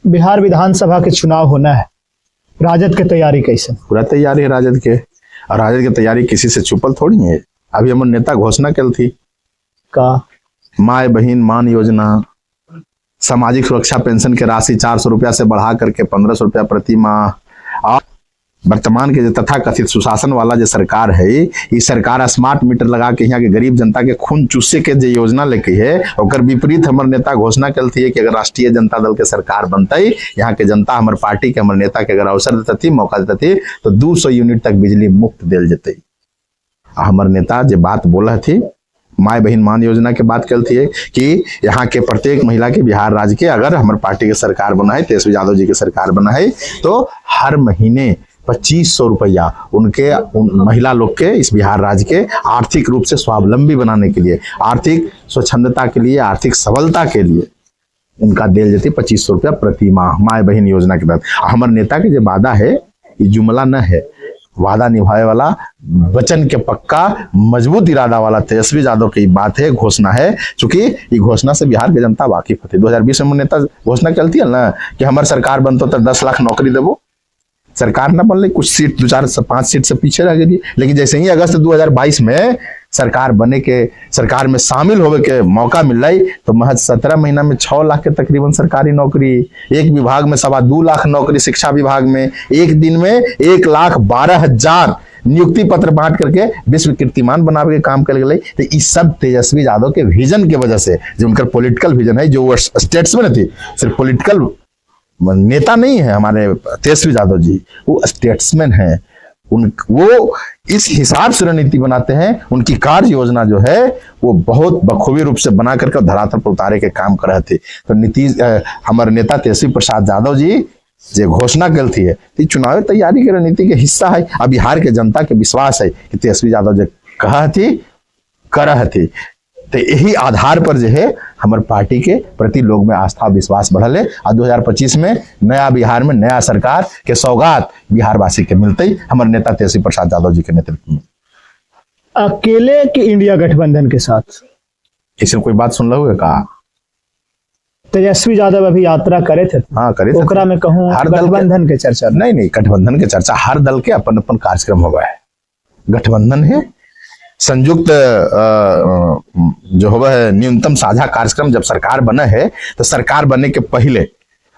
बिहार विधानसभा के चुनाव होना है, राजद की तैयारी कैसे? पूरा तैयारी है राजद के, और राजद की तैयारी किसी से छुपल थोड़ी है। अभी हमारे नेता घोषणा कल थी का माए बहिन मान योजना, सामाजिक सुरक्षा पेंशन के राशि 400 रुपया से बढ़ा करके 1500 रुपया प्रति माह, और वर्तमान के जो तथाकथित सुशासन वाला जो सरकार है, ये सरकार स्मार्ट मीटर लगा के यहाँ के गरीब जनता के खून चूसे के जो योजना लेके है, ओकर विपरीत हमारे नेता घोषणा कल थी कि अगर राष्ट्रीय जनता दल के सरकार बनते, यहाँ के जनता हमारे पार्टी के हमारे नेता के अगर अवसर देती थी, मौका देती थी, तो 200 यूनिट तक बिजली मुफ्त दिल जते। हमारे नेता जो बात बोला थी माए बहिन मान योजना के बात कल थी कि यहाँ के प्रत्येक महिला के बिहार राज्य के अगर हमारे पार्टी के सरकार बना है, तेजस्वी यादव जी की सरकार बना है, तो हर महीने 2500 रुपया उनके महिला लोग के इस बिहार राज्य के आर्थिक रूप से स्वावलंबी बनाने के लिए, आर्थिक स्वच्छंदता के लिए, आर्थिक सबलता के लिए उनका दिल जाती 2500 रुपया प्रति माह माए बहिन योजना के तहत। हमारे नेता के जो वादा है, ये जुमला न है, वादा निभाए वाला, वचन के पक्का मजबूत इरादा वाला तेजस्वी यादव की बात है, घोषणा है। चूंकि ये घोषणा से बिहार की जनता वाकिफ होती। 2020 में नेता घोषणा चलती है ना कि हमारे सरकार बनतो तो 10 लाख नौकरी देवो। सरकार न बनले, कुछ सीट 2 4 5 सीट से पीछे रह गई, लेकिन जैसे ही अगस्त 2022 में सरकार बने के, सरकार में शामिल होने के मौका मिल रही, तो महज 17 महीना में 6 लाख के तकरीबन सरकारी नौकरी, एक विभाग में 2.25 लाख नौकरी, शिक्षा विभाग में एक दिन में 1,12,000 नियुक्ति पत्र बांट करके विश्व कीर्तिमान बनावे के काम कर गए। तो इस सब तेजस्वी यादव के विजन के वजह से, जो उनका पॉलिटिकल विजन है, जो वो स्टेट्समैन थी, सिर्फ पॉलिटिकल नेता नहीं है हमारे तेजस्वी यादव जी, वो स्टेट्समैन है। वो इस हिसाब से रणनीति बनाते हैं। उनकी कार्य योजना जो है वो बहुत बखूबी रूप से बना करके धरातल पर उतारे के काम कर रहे थे। तो नीतीश हमारे नेता तेजस्वी प्रसाद यादव जी जो घोषणा कल थी तो चुनावी तैयारी की रणनीति के हिस्सा है। अब बिहार के जनता के विश्वास है कि तेजस्वी यादव जो कहा थी कर थी, तो यही आधार पर जो है हमारे पार्टी के प्रति लोग में आस्था विश्वास बढ़ल है। और 2025 में नया बिहार में नया सरकार के सौगात बिहारवासी के मिलते ही हमारे नेता तेजस्वी प्रसाद यादव जी के नेतृत्व में। अकेले के इंडिया गठबंधन के साथ ऐसे कोई बात सुन लो का? तेजस्वी यादव अभी यात्रा करे थे। हाँ करे थे। ओकरा में कहूँ गठबंधन के चर्चा नहीं, गठबंधन के चर्चा हर दल के अपन अपन कार्यक्रम हो गए। गठबंधन है संयुक्त जो हो है न्यूनतम साझा कार्यक्रम। जब सरकार बना है तो सरकार बनने के पहले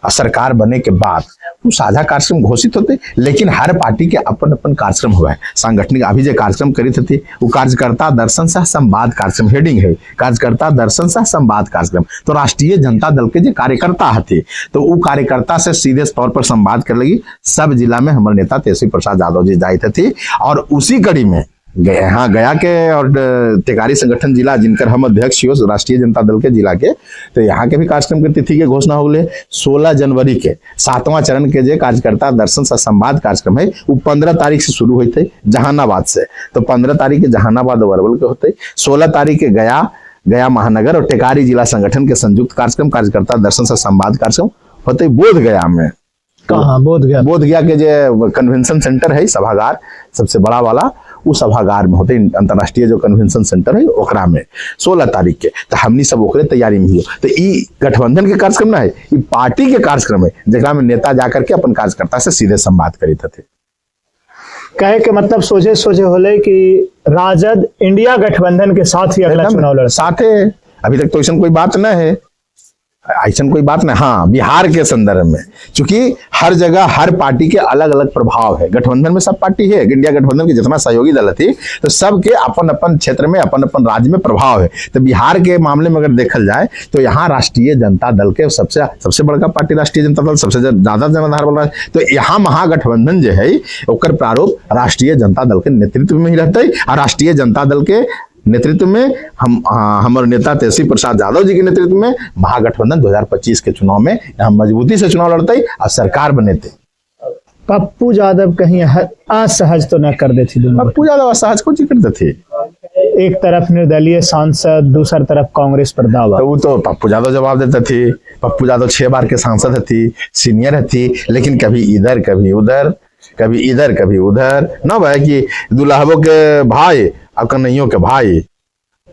और सरकार बनने के बाद वो साझा कार्यक्रम घोषित होते, लेकिन हर पार्टी के अपन अपन कार्यक्रम हुआ है। सांगठनिक अभी जो कार्यक्रम करी थी वो कार्यकर्ता दर्शन सह संवाद कार्यक्रम, हेडिंग है कार्यकर्ता दर्शन सह संवाद कार्यक्रम। तो राष्ट्रीय जनता दल के जो कार्यकर्ता थे तो वो कार्यकर्ता से सीधे तौर पर संवाद कर लगी। सब जिला में हमारे नेता तेजस्वी प्रसाद यादव जी जाते थे, और उसी कड़ी में हाँ गया के और टेकारी संगठन जिला जिनकर हम अध्यक्ष हो राष्ट्रीय जनता दल के जिला के, तो यहाँ के भी कार्यक्रम की तिथि के घोषणा हो गए। 16 जनवरी के 7वां चरण के जो कार्यकर्ता दर्शन से संवाद कार्यक्रम है वो 15 तारीख से शुरू होते जहानाबाद से। तो 15 तारीख के जहानाबाद और अरवल के होते, 16 तारीख के गया महानगर और टेकारी जिला संगठन के संयुक्त कार्यक्रम कार्यकर्ता दर्शन से संवाद कार्यक्रम होते बोध गया में। कहाँ? बोध गया के जो कन्वेंशन सेंटर है सभागार सबसे बड़ा वाला, उस सभागार में होते अंतर्राष्ट्रीय जो कन्वेंशन सेंटर है ओकरा में 16 तारीख के। तो हमनी सब ओकरे तैयारी में ही हो। तो ई गठबंधन के कार्यक्रम ना है, ये पार्टी के कार्यक्रम है जगह में नेता जाकर के अपन कार्यकर्ता से सीधे संवाद करी थे। कहे के मतलब सोझे सोझे होले कि राजद इंडिया गठबंधन के साथ ही अगला चुनाव लड़ साथ है। अभी तक तो ऐसा कोई बात न है, ऐसा कोई बात नहीं। हाँ बिहार के संदर्भ में चूंकि हर जगह हर पार्टी के अलग अलग प्रभाव है। गठबंधन में सब पार्टी है, इंडिया गठबंधन के जितना सहयोगी दल थी तो सबके अपन अपन क्षेत्र में अपन अपन राज्य में प्रभाव है। तो बिहार के मामले में अगर देखल जाए तो यहाँ राष्ट्रीय जनता दल के सबसे बड़का पार्टी राष्ट्रीय जनता दल सबसे ज्यादा जनाधार बन रहा है। तो यहाँ महागठबंधन जो है ओकर प्रारूप राष्ट्रीय जनता दल के नेतृत्व में ही रहता है। और राष्ट्रीय जनता दल के नेतृत्व में हमारे नेता तेजस्वी प्रसाद यादव जी के नेतृत्व में महागठबंधन 2025 के चुनाव में हम मजबूती से चुनाव लड़ते और सरकार बने थे। पप्पू यादव कहीं असहज तो न कर देती? पप्पू यादव असहज को जिक्र थे। एक तरफ निर्दलीय सांसद, दूसरी तरफ कांग्रेस पर दावा। तो वो तो पप्पू यादव जवाब देते थे। पप्पू यादव 6 बार के सांसद थी, सीनियर थी, लेकिन कभी इधर कभी उधर, कभी इधर कभी उधर। न भाई कि दुल्हबो के भाई और कन्हैयों के भाई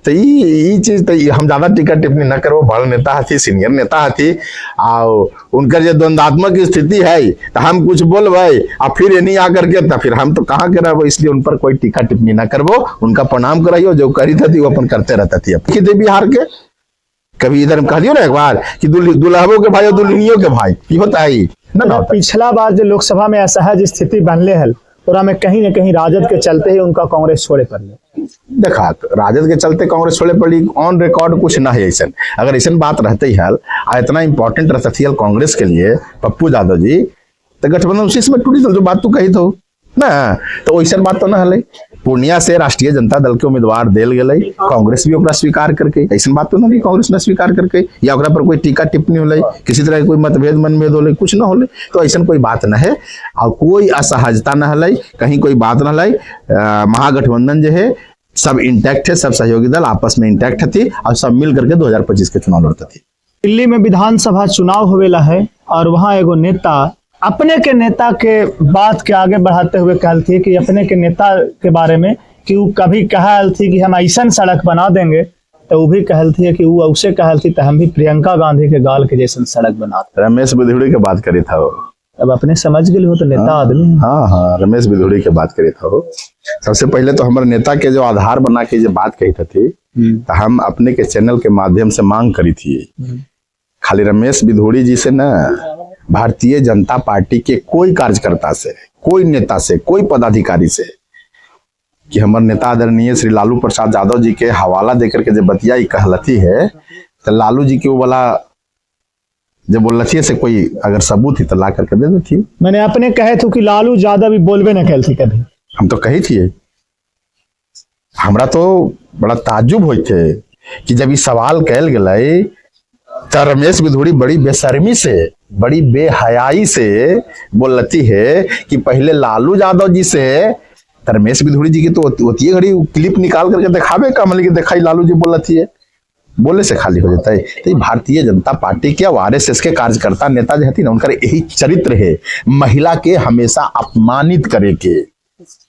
तो ई चीज तो हम ज्यादा टिकट टिप्पणी न करो, बड़ नेता हथी, सीनियर नेता हथी, और उनकर जो द्वंद्वात्मक स्थिति है तो हम कुछ बोलबे और फिर नहीं आकर के तो फिर हम तो कहाँ के रहबो, इसलिए उन पर कोई टिकट टिप्पणी न करबो, उनका प्रणाम कराइयो, जो करी थी वो अपन करते रहता थी। अब बिहार के कभी इधर कह दियो ना एक बार कि दुल्हबो के भाई और दुल्हनियों के भाई, ये होता है ना। पिछला बार जो लोकसभा में असहज स्थिति बनले हल और हमें कहीं न कहीं राजद के चलते ही उनका कांग्रेस छोड़े पड़ले। देखा राजद के चलते कांग्रेस छोड़े पड़ी, ऑन रिकॉर्ड कुछ ना है ऐसा। अगर ऐसा बात रहते ही हल इतना इंपॉर्टेंट रहता थी हल कांग्रेस के लिए पप्पू यादव जी, तो गठबंधन उसी समय टूटी। जो बात तू कही तो ना, तो वैसा बात तो ना हल। पूर्णिया से राष्ट्रीय जनता दल के उम्मीदवार दिल गए, कांग्रेस भी ओकरा स्वीकार करके, ऐसा बात तो नहीं कांग्रेस ने स्वीकार करके या ओकरा पर कोई टीका टिप्पणी होले, किसी तरह के कोई मतभेद मनभेद होले, कुछ ना होले। तो ऐसा कोई बात न है और कोई असहजता न हल, कहीं कोई बात न हल। महागठबंधन जो है सब इंटैक्ट है, सब सहयोगी दल आपस में इंटैक्ट थी और सब मिल करके 2025 के चुनाव लड़ती थी। दिल्ली में विधानसभा चुनाव होवेला है और वहां एगो नेता अपने के नेता के बात के आगे बढ़ाते हुए कहल थी कि अपने के नेता के बारे में कि वो कभी कहल थी कि हम ऐसा सड़क बना देंगे, तो वो भी कहल थी कि वो उसे कहल थी तो हम भी प्रियंका गांधी के गाल के जैसे सड़क बना। रमेश बिधुड़ी के बात करी था वो, अब अपने समझ गए हो तो नेता आदमी। हाँ, रमेश बिधुड़ी के बात करी था वो। सबसे पहले तो हमारे नेता के जो आधार बना के जो बात कही थी तो हम अपने के चैनल के माध्यम से मांग करी थी, खाली रमेश बिधुड़ी जी से न, भारतीय जनता पार्टी के कोई कार्यकर्ता से, कोई नेता से, कोई पदाधिकारी से, कि हमारे नेता आदरणीय श्री लालू प्रसाद यादव जी के हवाला देकर के जो बतिया कहलती है, तो लालू जी के वो वाला जब बोलती है से कोई अगर सबूत ही तो ला करके दे देती। मैंने अपने कहे थे कि लालू ज्यादा भी बोलबे न कहल थी कभी, हम तो कही थी। हमरा तो बड़ा ताज्जुब हुई थे कि जब ये सवाल कहल गए तो रमेश बिधुड़ी बड़ी बेशर्मी से, बड़ी बेहयाई से बोलती है कि पहले लालू यादव जी से, रमेश बिधुड़ी जी की तो होती है घड़ी क्लिप निकाल करके दिखावे का, मतलब कि दिखाई लालू जी बोलती है, बोले से खाली हो जाता है। तो भारतीय जनता पार्टी के आरएसएस के कार्यकर्ता नेता जो है ना, उनका यही चरित्र है, महिला के हमेशा अपमानित करे के,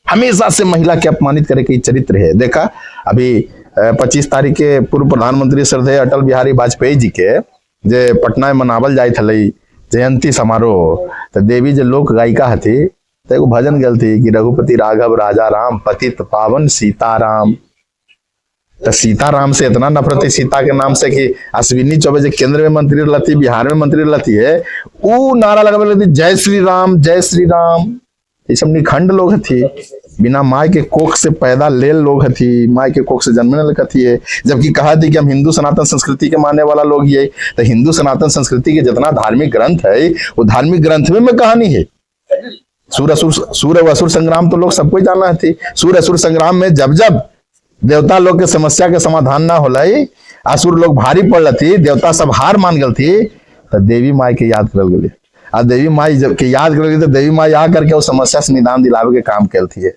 हमेशा से महिला के अपमानित करे के चरित्र है। देखा अभी 25 तारीख के पूर्व प्रधानमंत्री श्रद्धेय अटल बिहारी वाजपेयी जी के जे पटना में मनावल जाए थे जयंती समारोह, तो देवी जो लोक गायिका हथी तो एगो भजन गल थी कि रघुपति राघव राजा राम पतित पावन सीताराम। तो सीताराम से इतना नफरत है सीता के नाम से कि अश्विनी चौबे जो केंद्र में मंत्री रहती, बिहार में मंत्री रहती है, वो नारा लगा लेती जय श्री राम जय श्री राम। ये सब निखंड लोग थी, बिना माय के कोख से पैदा ले लोग थी, माय के कोख से जन्मने लगती है। जबकि कहा थी कि हम हिंदू सनातन संस्कृति के मानने वाला लोग ये, तो हिंदू सनातन संस्कृति के जितना धार्मिक ग्रंथ है वो धार्मिक ग्रंथ में कहानी है। सूर असुर संग्राम तो लोग सबको जाना थी। सूर असुर संग्राम में जब जब देवता लोग के समस्या के समाधान ना होला, असुर लोग भारी पड़ थी, देवता सब हार मान गल थी, तो देवी माई के याद कर गए। और देवी माई जब के याद कर तो देवी माई आ करके उस समस्या से निदान दिलावे के काम करती है।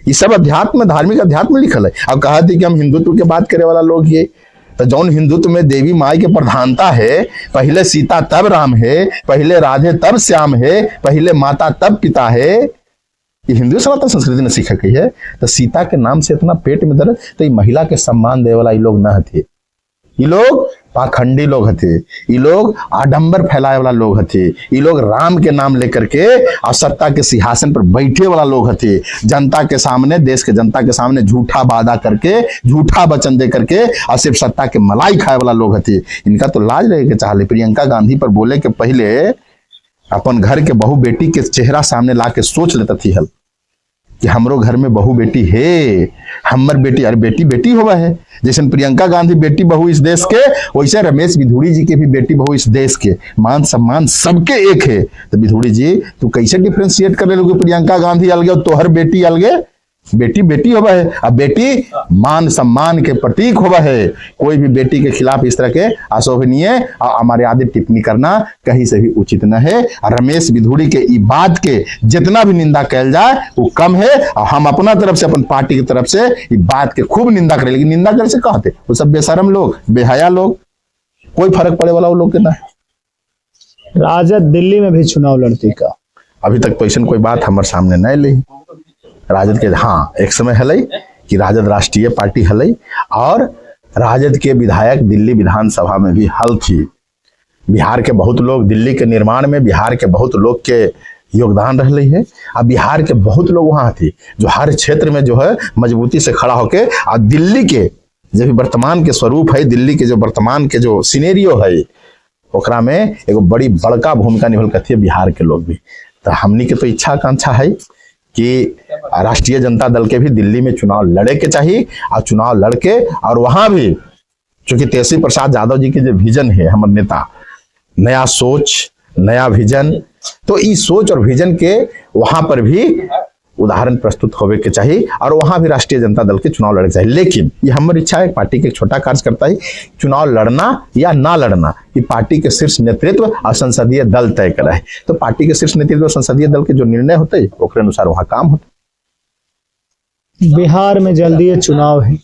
ये सब अध्यात्म, धार्मिक अध्यात्म लिखल है। अब कहा थी कि हम हिंदुत्व के बात करे वाला लोग ये, तो जौन हिंदुत्व में देवी माई के प्रधानता है, पहले सीता तब राम है, पहले राधे तब श्याम है, पहले माता तब पिता है, ये हिंदू सनातन संस्कृति ने सीखा गई है। तो सीता के नाम से इतना पेट में दर्द, तो ये महिला के सम्मान दे वाला ये लोग न थे, ये लोग पाखंडी लोग थे, ये लोग आडंबर फैलाए वाला लोग थे, ये लोग राम के नाम लेकर के और सत्ता के सिंहासन पर बैठे वाला लोग थे। जनता के सामने, देश के जनता के सामने झूठा वादा करके, झूठा वचन दे करके और सिर्फ सत्ता के मलाई खाए वाला लोग थे। इनका तो लाज रहे के चाहले प्रियंका गांधी पर बोले के पहले अपन घर के बहू बेटी के चेहरा सामने ला के सोच लेता थी हल कि हमरो घर में बहू बेटी है, हमर बेटी, अरे बेटी बेटी हुआ है। जैसे प्रियंका गांधी बेटी बहू इस देश के, वैसे रमेश बिधुड़ी जी के भी बेटी बहू इस देश के, मान सम्मान सबके एक है। तो बिधुड़ी जी तू कैसे डिफ्रेंशिएट कर ले, प्रियंका गांधी अलगे और तोहर बेटी अलगे? बेटी बेटी होवा है, अब बेटी मान सम्मान के प्रतीक होवा है। कोई भी बेटी के खिलाफ इस तरह के अशोभनीय और अमर्यादित टिप्पणी करना कहीं से भी उचित न है। और रमेश बिधुड़ी के ई बात के जितना भी निंदा कैल जाए वो कम है, और हम अपना तरफ से, अपन पार्टी की तरफ से ई बात के खूब निंदा करें। लेकिन निंदा कर से कहते वो सब बेशरम लोग, बेहया लोग, कोई फर्क पड़े वाला वो लोग के ना है। राजद दिल्ली में भी चुनाव लड़ती का अभी तक तो ऐसा कोई बात हमारे सामने नहीं ली राजद के। हाँ, एक समय हल कि राजद राष्ट्रीय पार्टी हल और राजद के विधायक दिल्ली विधानसभा में भी हल थी। बिहार के बहुत लोग दिल्ली के निर्माण में, बिहार के बहुत लोग के योगदान रह रही है। अब बिहार के बहुत लोग वहां थे जो हर क्षेत्र में जो है मजबूती से खड़ा होके, और दिल्ली के जो वर्तमान के स्वरूप है, दिल्ली के जो वर्तमान के जो सिनेरियो है, ओकरा में एगो बड़ी बड़का भूमिका निभल करती है बिहार के लोग भी। तो हमनी के तो इच्छा आकांक्षा है कि राष्ट्रीय जनता दल के भी दिल्ली में चुनाव लड़े के चाहिए, और चुनाव लड़के और वहां भी चूंकि तेजस्वी प्रसाद यादव जी के जो विजन है, हमारे नेता, नया सोच, नया विजन, तो इस सोच और विजन के वहां पर भी उदाहरण प्रस्तुत होवे के चाहिए, और वहां भी राष्ट्रीय जनता दल के चुनाव लड़े चाहिए। लेकिन ये हमारी इच्छा है, पार्टी के एक छोटा कार्यकर्ता ही चुनाव लड़ना या ना लड़ना ये पार्टी के शीर्ष नेतृत्व और संसदीय दल तय करे। तो पार्टी के शीर्ष नेतृत्व और संसदीय दल के जो निर्णय होते हैं ओकरे अनुसार वहां काम होता है। बिहार में जल्दी ये चुनाव है,